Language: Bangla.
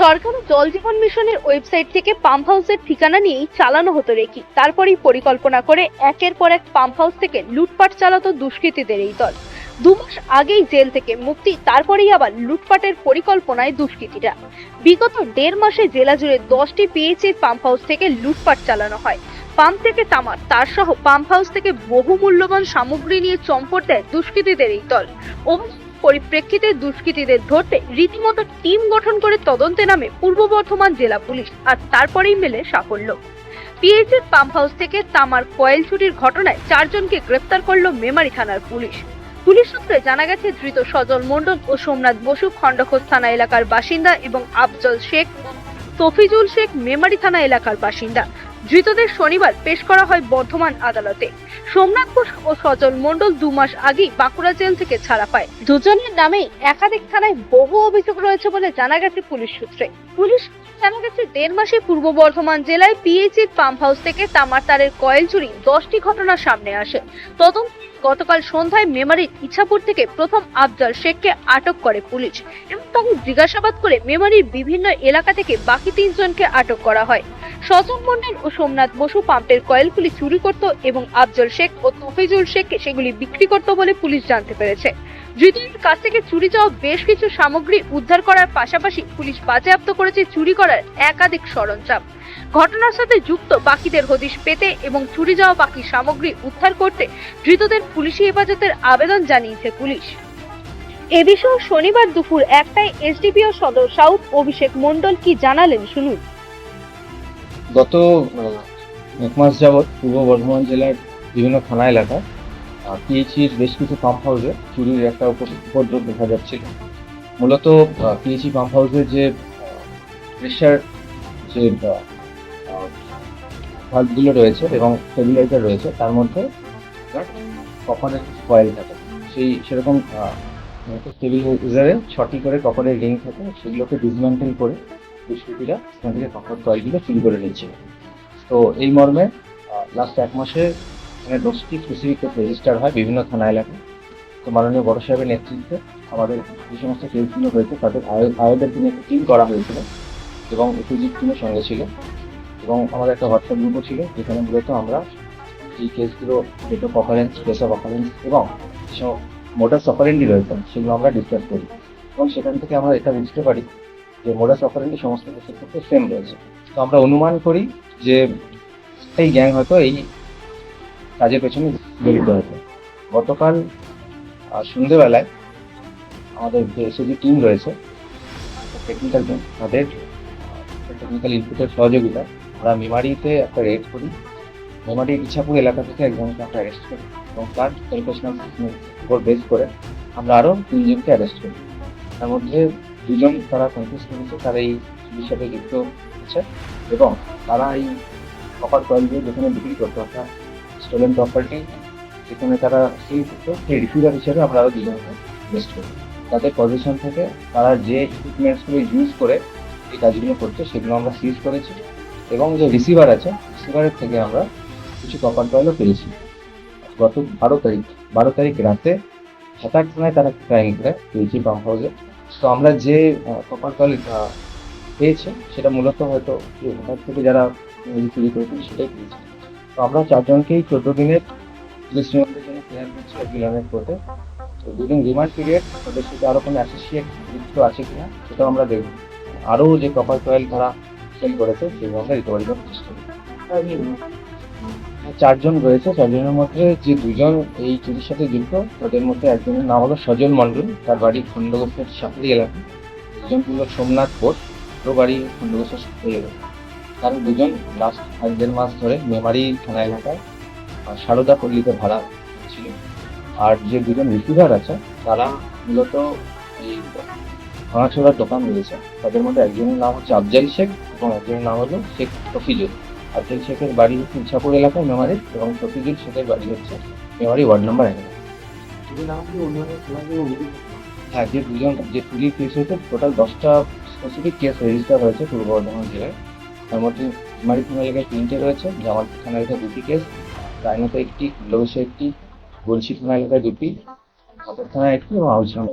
সরকার ও জল জীবন মিশনের ওয়েবসাইট থেকে পাম্প হাউসের ঠিকানা নিয়েই চালানো হতো রেকি। তারপরেই পরিকল্পনা করে একের পর এক পাম্প হাউস থেকে লুটপাট চালাতো দুষ্কৃতীদের এই দল। 2 মাস আগেই জেল থেকে মুক্তি, তারপরেই আবার লুটপাটের পরিকল্পনায় দুষ্কৃতীরা। বিগত 1.5 মাসে জেলা জুড়ে 10টি পিএইচই পাম্প হাউস থেকে লুটপাট চালানো হয়। পাম্প থেকে তামার তার সহ পাম্প হাউস থেকে বহু মূল্যবান সামগ্রী নিয়ে চম্পট দেয় দুষ্কৃতীদের এই দল। পরিপ্রেক্ষিতে দুষ্কৃতীদের ধরতে রীতিমতো টিম গঠন করে তদন্তে নামে পূর্ব বর্ধমান জেলা পুলিশ, আর তারপরেই মেলে সাফল্য। পিএইচের পাম্প হাউস থেকে তামার কয়েল চুরির ঘটনায় 4 জনকে গ্রেপ্তার করলো মেমারি থানার পুলিশ। পুলিশ সূত্রে জানা গেছে, ধৃত সজল মণ্ডল ও সোমনাথ বসু খণ্ডখোস থানা এলাকার বাসিন্দা এবং আফজল শেখ ও তফিজুল শেখ মেমারি থানা এলাকার বাসিন্দা। ধৃতদের শনিবার পেশ করা হয় বর্ধমান আদালতে। সোমনাথ ঘোষ ও সজল মণ্ডল 2 মাস আগেই বাঁকুড়া জেল থেকে ছাড়া পায়। দুজনের নামেই একাধিক থানায় বহু অভিযোগ রয়েছে বলে জানা গেছে পুলিশ সূত্রে। পুলিশ জানা গেছে, 1.5 মাসে পূর্ব বর্ধমান জেলায় পিএইচইর পাম্প হাউস থেকে তামার তারের কয়েল চুরি 10টি ঘটনা সামনে আসে। তদন্ত গতকাল সন্ধ্যায় মেমারির ইছাপুর থেকে প্রথম আফজল শেখকে আটক করে পুলিশ এবং তাকে জিজ্ঞাসাবাদ করে মেমারির বিভিন্ন এলাকা থেকে বাকি 3 জনকে আটক করা হয়। সজল মণ্ডল ও সোমনাথ বসু পাম্পের কয়েলগুলি চুরি করত এবং আফজল শেখ ও তফিজুল শেখকে সেগুলি বিক্রি করত বলে পুলিশ জানতে পেরেছে। ধৃতদের কাছ থেকে চুরি যাওয়া বেশ কিছু সামগ্রী উদ্ধার করার পাশাপাশি পুলিশ বাজেয়াপ্ত করেছে চুরি করার একাধিক সরঞ্জাম। ঘটনার সাথে যুক্ত বাকিদের হদিশ পেতে এবং চুরি যাওয়া বাকি সামগ্রী উদ্ধার করতে ধৃতদের পুলিশি হেফাজতের আবেদন জানিয়েছে পুলিশ। এ বিষয়ে শনিবার দুপুর 1টায় এসডিপিও সদর সাউথ অভিষেক মণ্ডল কি জানালেন শুনুন। গত 1 মাস যাবৎ পূর্ব বর্ধমান জেলার বিভিন্ন থানা এলাকায় পিএইচির বেশ কিছু পাম্প হাউসে চুরির একটা উপদ্রব দেখা যাচ্ছিল। মূলত পিএইচি পাম্প হাউসের যে প্রেশার যে ভাল্বগুলো রয়েছে এবং স্টেবিলাইজার রয়েছে, তার মধ্যে কপারের কয়েল থাকে। সেরকম স্টেবিলাইজারে 6টি করে কপারের রিং থাকে, সেগুলোকে ডিসমেন্টেল করে দুষ্কৃতীরা সেখান থেকে কপার কয়েলগুলো চুরি করে নিচ্ছে। তো এই মর্মে লাস্ট 1 মাসে এখানে 10টি স্পেসিফিক রেজিস্টার হয় বিভিন্ন থানা এলাকায়। তো মাননীয় বড় সাহেবের নেতৃত্বে আমাদের যে সমস্ত কেসগুলো হয়েছে তাদের আয়োগের দিনে একটা টিম করা হয়েছিল এবং একুজিক টিমের সঙ্গে ছিল এবং আমাদের একটা হোয়াটসঅ্যাপ গ্রুপও ছিল, যেখানে মূলত আমরা এই কেসগুলো date of occurrence, place of occurrence এবং যেসব মোডাস অপারেন্ডি রয়েছে সেগুলো আমরা ডিসকাস করি এবং সেখান থেকে আমরা এটা বুঝতে পারি যে মোডাস অপারেন্ডি সমস্ত কেসের ক্ষেত্রে সেম রয়েছে। তো আমরা অনুমান করি যে এই গ্যাং হয়তো এই কাজের পেছনে জড়িত হয়েছে। গতকাল সন্ধ্যেবেলায় আমাদের যে এসএজি টিম রয়েছে, টেকনিক্যাল টিম, তাদের টেকনিক্যাল ইনপুটের সহযোগিতায় আমরা মেমারিতে একটা রেড করি। মেমারির ইছাপুর এলাকা থেকে একজনকে আমরা অ্যারেস্ট করি এবং তার কনফেশনাল উপর বেস করে আমরা আরও 3 জনকে অ্যারেস্ট করি। তার মধ্যে 2 জন তারা কনফেস করেছে, তারা এই চুরির সাথে যুক্ত আছে এবং তারা এই কপার কয়েলগুলো যেখানে বিক্রি করতো, অর্থাৎ স্টোলেন প্রপার্টি যেখানে তারা সেই রিফিউজার হিসেবে আমরা আরও 2 জনকে অ্যারেস্ট করি। তাদের পজিশন থেকে তারা যে ইকুইপমেন্টসগুলো ইউজ করে এই কাজগুলো করছে সেগুলো আমরা সিজ করেছি এবং যে রিসিভার আছে, রিসিভারের থেকে আমরা কিছু কপার কয়েলও পেয়েছি। গত 12 তারিখ রাতে 7-8 থানায় তারা ক্রাইম করে পিএইচি পাম্প হাউসে। তো আমরা যে কপার কয়েল পেয়েছে সেটা মূলত হয়তো ওখান থেকে যারা চুরি করেছে সেটাই পেয়েছে। তো আমরা 4 জনকেই 14 দিনের পুলিশ রিমান্ডের জন্য প্রেয়ার করছি অ্যাপিলের কোর্টে। তো দুদিন রিমান্ড পিরিয়ড, তাদের সাথে আরও কোনো অ্যাসোসিয়েট যুক্ত আছে কিনা সেটাও আমরা দেখব। আরও যে কপার কয়েল তারা সেল করেছে সেগুলো আমরা রিকভারি করার চেষ্টা করি। 4 জন রয়েছে, 4 জনের মধ্যে যে 2 জন এই চুরির সাথে যুক্ত, তাদের মধ্যে একজনের নাম হলো সজল মণ্ডল, তার বাড়ি খণ্ডঘোষের সাপুরি এলাকা। 2 জন হলো সোমনাথ ঘোষ, ওর বাড়ি খণ্ডঘোষের সাপুরি এলাকা। তার 2 জন লাস্ট 1.5 মাস ধরে মেমারি থানা এলাকায় সারদা পল্লীতে ভাড়া ছিল। আর যে 2 জন রিসিভার আছে তারা মূলত এই ভাঙাচোরার দোকান রয়েছে। তাদের মধ্যে একজনের নাম হচ্ছে আফজল শেখ এবং একজনের নাম হলো শেখ তফিজুল। আফজল শেখের বাড়ি হচ্ছে ইছাপুর এলাকায় মেমারি এবং তফিজুল শেখের বাড়ি হচ্ছে মেমারি ওয়ার্ড নাম্বার 1। হ্যাঁ, যে 2 জন যে চুরি কেস হয়েছে, টোটাল 10টা স্পেসিফিক কেস রেজিস্টার হয়েছে পূর্ব বর্ধমান জেলায়। তার মধ্যে মেমারি থানা এলাকায় 3টে রয়েছে, জামালপুর থানা এলাকায় 2টি কেস, রায়নাতে 1টি, খণ্ডঘোষে 1টি, গলসি থানা এলাকায় 2টি, ভাদর থানায় 1টি এবং আউসগ্রামে